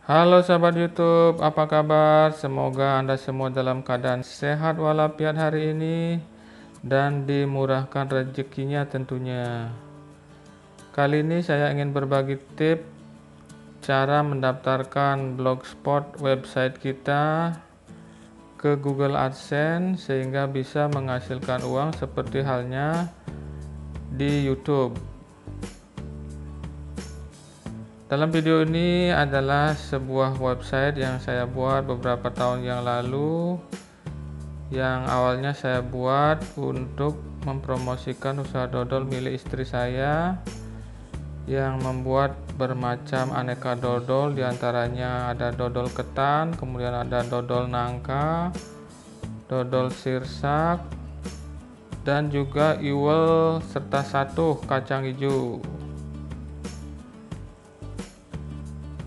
Halo sahabat YouTube, apa kabar? Semoga Anda semua dalam keadaan sehat walafiat hari ini dan dimurahkan rezekinya tentunya. Kali ini saya ingin berbagi tips cara mendaftarkan blogspot website kita ke Google AdSense sehingga bisa menghasilkan uang seperti halnya di YouTube. Dalam video ini adalah sebuah website yang saya buat beberapa tahun yang lalu, yang awalnya saya buat untuk mempromosikan usaha dodol milik istri saya yang membuat bermacam aneka dodol, diantaranya ada dodol ketan, kemudian ada dodol nangka, dodol sirsak, dan juga iwel serta satuh kacang hijau.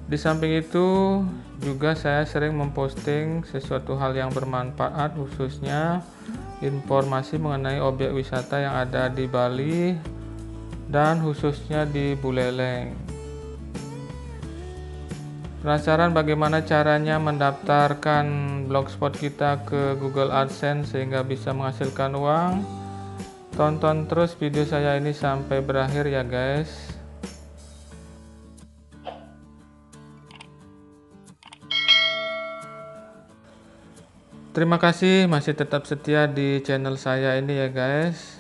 Di samping itu juga saya sering memposting sesuatu hal yang bermanfaat, khususnya informasi mengenai objek wisata yang ada di Bali dan khususnya di Buleleng. Penasaran bagaimana caranya mendaftarkan blogspot kita ke Google AdSense sehingga bisa menghasilkan uang? Tonton terus video saya ini sampai berakhir ya guys. Terima kasih masih tetap setia di channel saya ini ya guys.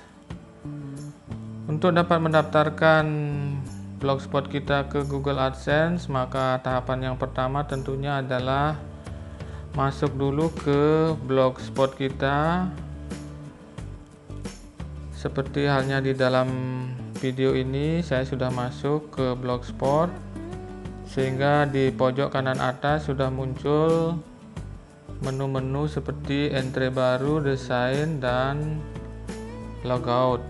Untuk dapat mendaftarkan blogspot kita ke Google AdSense, maka tahapan yang pertama tentunya adalah masuk dulu ke blogspot kita. Seperti halnya di dalam video ini, saya sudah masuk ke blogspot, sehingga di pojok kanan atas sudah muncul menu-menu seperti entry baru, desain, dan logout.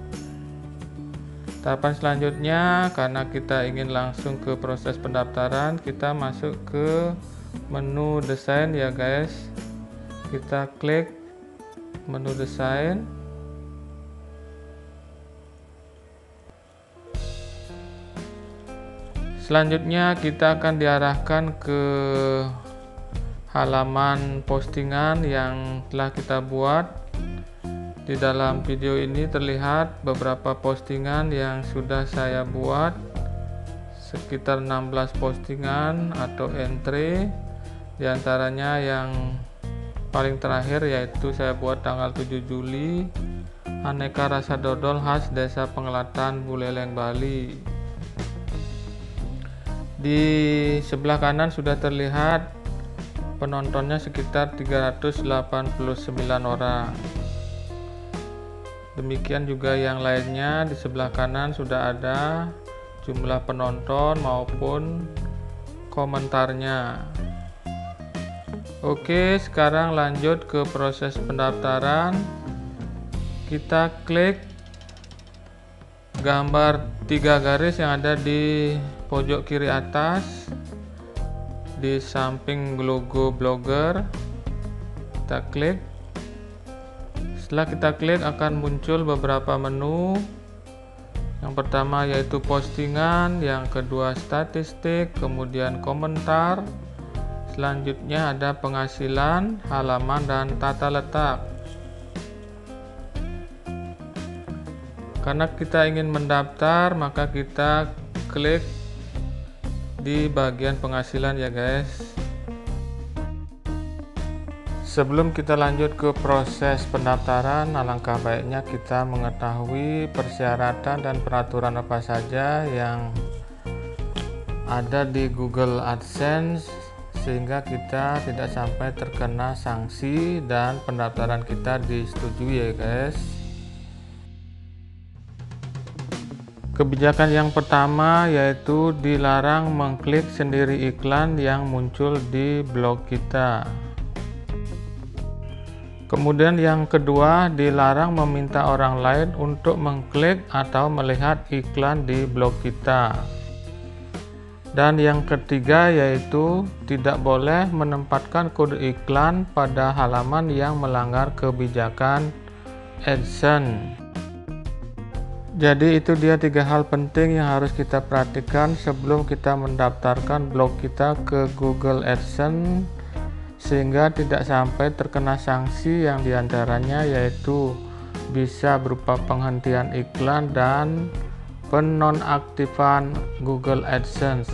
Tahapan selanjutnya, karena kita ingin langsung ke proses pendaftaran, kita masuk ke menu desain ya guys. Kita klik menu desain. Selanjutnya kita akan diarahkan ke halaman postingan yang telah kita buat. Di dalam video ini terlihat beberapa postingan yang sudah saya buat, sekitar 16 postingan atau entry. Di antaranya yang paling terakhir yaitu saya buat tanggal 7 Juli, aneka rasa dodol khas Desa Pengelatan, Buleleng, Bali. Di sebelah kanan sudah terlihat penontonnya sekitar 389 orang. Demikian juga yang lainnya, di sebelah kanan sudah ada jumlah penonton maupun komentarnya. Oke, sekarang lanjut ke proses pendaftaran. Kita klik gambar 3 garis yang ada di pojok kiri atas di samping logo blogger. Kita klik. Setelah kita klik akan muncul beberapa menu. Yang pertama yaitu postingan, yang kedua statistik, kemudian komentar, selanjutnya ada penghasilan, halaman, dan tata letak. Karena kita ingin mendaftar, maka kita klik di bagian penghasilan ya guys. Sebelum kita lanjut ke proses pendaftaran, alangkah baiknya kita mengetahui persyaratan dan peraturan apa saja yang ada di Google AdSense sehingga kita tidak sampai terkena sanksi dan pendaftaran kita disetujui ya guys. Kebijakan yang pertama yaitu dilarang mengklik sendiri iklan yang muncul di blog kita. Kemudian yang kedua, dilarang meminta orang lain untuk mengklik atau melihat iklan di blog kita. Dan yang ketiga yaitu tidak boleh menempatkan kode iklan pada halaman yang melanggar kebijakan AdSense. Jadi itu dia 3 hal penting yang harus kita perhatikan sebelum kita mendaftarkan blog kita ke Google AdSense, sehingga tidak sampai terkena sanksi yang diantaranya yaitu bisa berupa penghentian iklan dan penonaktifan Google AdSense.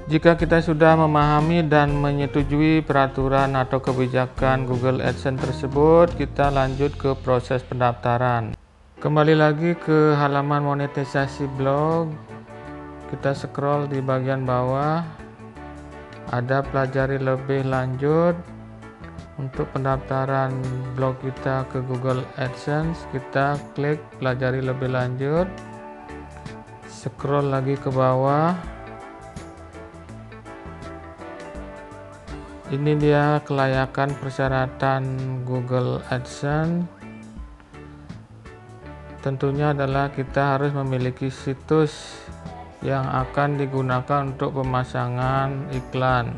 Jika kita sudah memahami dan menyetujui peraturan atau kebijakan Google AdSense tersebut, kita lanjut ke proses pendaftaran. Kembali lagi ke halaman monetisasi blog, kita scroll di bagian bawah, ada pelajari lebih lanjut. Untuk pendaftaran blog kita ke Google AdSense, kita klik pelajari lebih lanjut, scroll lagi ke bawah. Ini dia kelayakan persyaratan Google AdSense. Tentunya adalah kita harus memiliki situs yang akan digunakan untuk pemasangan iklan.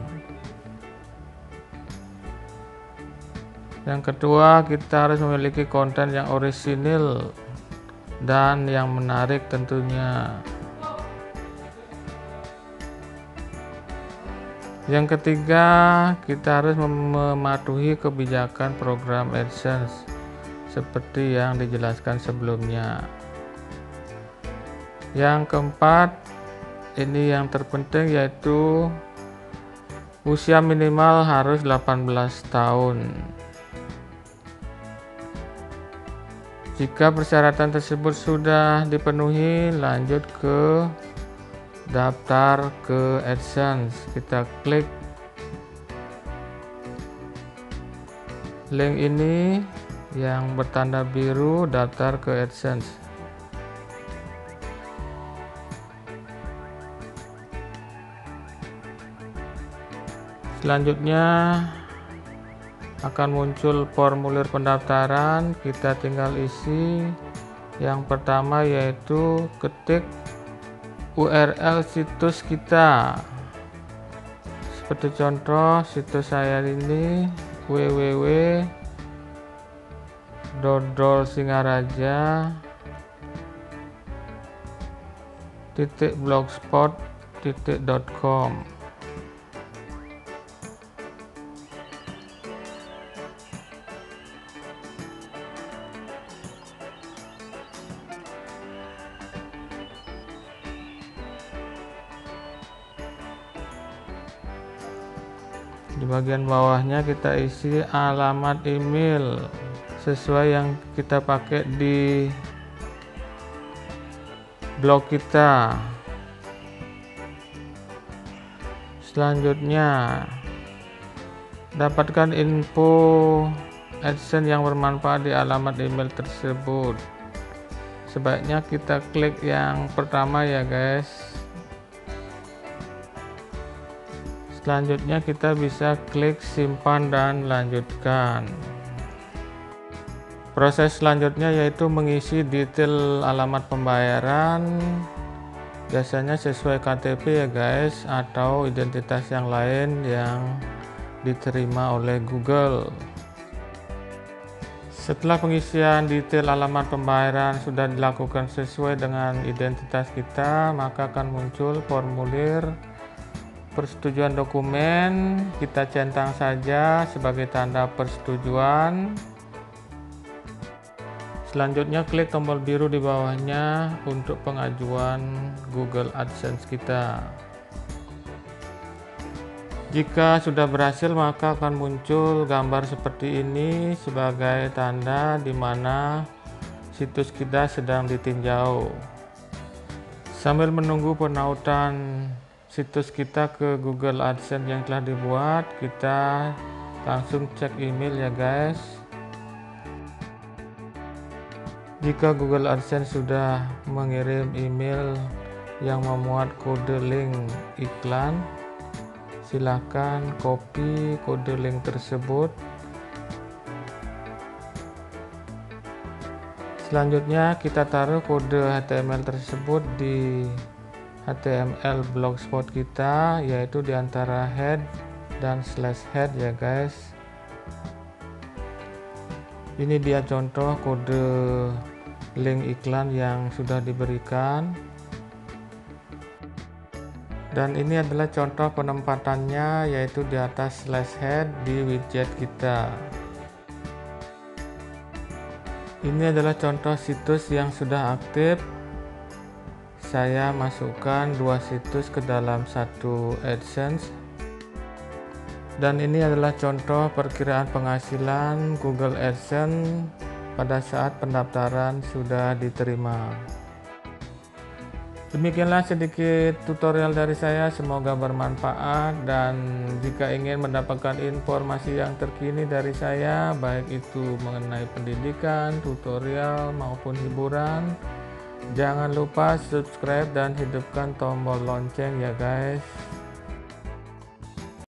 Yang kedua, kita harus memiliki konten yang orisinil dan yang menarik tentunya. Yang ketiga, kita harus mematuhi kebijakan program AdSense seperti yang dijelaskan sebelumnya. Yang keempat, ini yang terpenting, yaitu usia minimal harus 18 tahun. Jika persyaratan tersebut sudah dipenuhi, lanjut ke daftar ke AdSense. Kita klik link ini yang bertanda biru, daftar ke AdSense. Selanjutnya akan muncul formulir pendaftaran, kita tinggal isi. Yang pertama yaitu ketik URL situs kita. Seperti contoh situs saya ini www.dodolsingaraja.blogspot.com. Di bagian bawahnya kita isi alamat email sesuai yang kita pakai di blog kita. Selanjutnya, dapatkan info AdSense yang bermanfaat di alamat email tersebut. Sebaiknya kita klik yang pertama ya guys. Selanjutnya kita bisa klik simpan dan lanjutkan. Proses selanjutnya yaitu mengisi detail alamat pembayaran, biasanya sesuai KTP ya guys, atau identitas yang lain yang diterima oleh Google. Setelah pengisian detail alamat pembayaran sudah dilakukan sesuai dengan identitas kita, maka akan muncul formulir persetujuan dokumen. Kita centang saja sebagai tanda persetujuan. Selanjutnya klik tombol biru di bawahnya untuk pengajuan Google AdSense kita. Jika sudah berhasil, maka akan muncul gambar seperti ini sebagai tanda di mana situs kita sedang ditinjau. Sambil menunggu penautan situs kita ke Google AdSense yang telah dibuat, kita langsung cek email ya guys. Jika Google AdSense sudah mengirim email yang memuat kode link iklan, silahkan copy kode link tersebut. Selanjutnya kita taruh kode HTML tersebut di HTML blogspot kita, yaitu di antara head dan slash head ya guys. Ini dia contoh kode link iklan yang sudah diberikan. Dan ini adalah contoh penempatannya, yaitu di atas slash head di widget kita. Ini adalah contoh situs yang sudah aktif. Saya masukkan 2 situs ke dalam satu AdSense. Dan ini adalah contoh perkiraan penghasilan Google AdSense pada saat pendaftaran sudah diterima. Demikianlah sedikit tutorial dari saya, semoga bermanfaat. Dan jika ingin mendapatkan informasi yang terkini dari saya, baik itu mengenai pendidikan, tutorial maupun hiburan, jangan lupa subscribe dan hidupkan tombol lonceng ya guys.